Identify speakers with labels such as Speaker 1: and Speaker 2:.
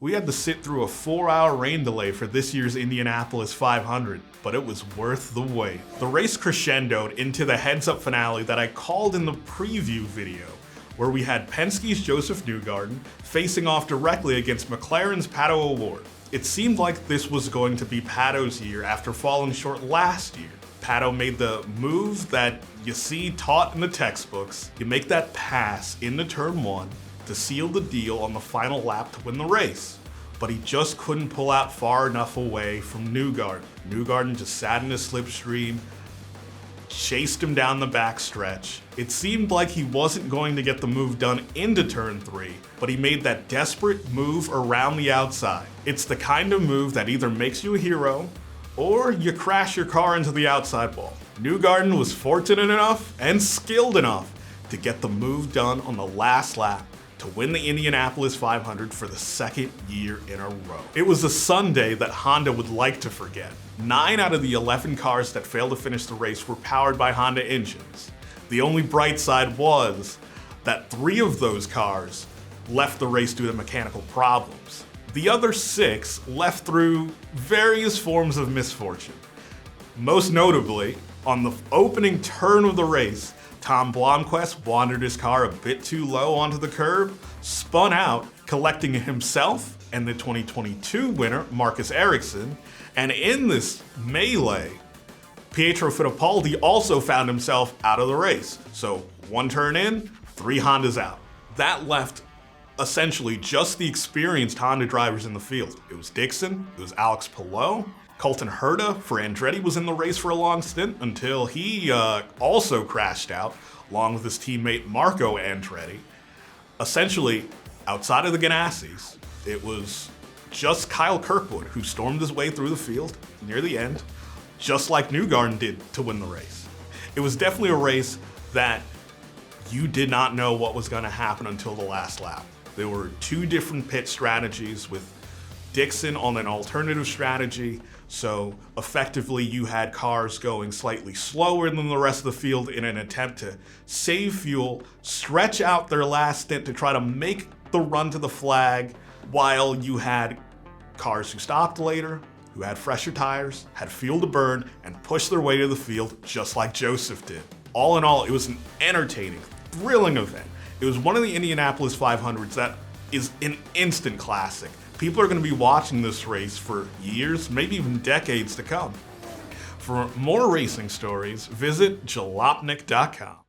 Speaker 1: We had to sit through a 4-hour rain delay for this year's Indianapolis 500, but it was worth the wait. The race crescendoed into the heads-up finale that I called in the preview video, where we had Penske's Josef Newgarden facing off directly against McLaren's Pato O'Ward. It seemed like this was going to be Pato's year after falling short last year. Pato made the move that you see taught in the textbooks. You make that pass into turn 1 to seal the deal on the final lap to win the race. But he just couldn't pull out far enough away from Newgarden. Newgarden just sat in his slipstream, chased him down the backstretch. It seemed like he wasn't going to get the move done into turn 3, but he made that desperate move around the outside. It's the kind of move that either makes you a hero, or you crash your car into the outside wall. Newgarden was fortunate enough and skilled enough to get the move done on the last lap to win the Indianapolis 500 for the second year in a row. It was a Sunday that Honda would like to forget. 9 out of the 11 cars that failed to finish the race were powered by Honda engines. The only bright side was that 3 of those cars left the race due to mechanical problems. The other 6 left through various forms of misfortune. Most notably, on the opening turn of the race, Tom Blomqvist wandered his car a bit too low onto the curb, spun out, collecting himself and the 2022 winner, Marcus Ericsson, and in this melee, Pietro Fittipaldi also found himself out of the race. So 1 turn in, 3 Hondas out. That left essentially just the experienced Honda drivers in the field. It was Dixon, it was Alex Palou, Colton Herta for Andretti was in the race for a long stint until he also crashed out, along with his teammate Marco Andretti. Essentially, outside of the Ganassis, it was just Kyle Kirkwood who stormed his way through the field near the end, just like Newgarden did to win the race. It was definitely a race that you did not know what was going to happen until the last lap. There were 2 different pit strategies, with Dixon on an alternative strategy, so effectively you had cars going slightly slower than the rest of the field in an attempt to save fuel, stretch out their last stint to try to make the run to the flag, while you had cars who stopped later, who had fresher tires, had fuel to burn, and pushed their way to the field just like Josef did. All in all, it was an entertaining, thrilling event. It was one of the Indianapolis 500s that is an instant classic. People are going to be watching this race for years, maybe even decades to come. For more racing stories, visit jalopnik.com.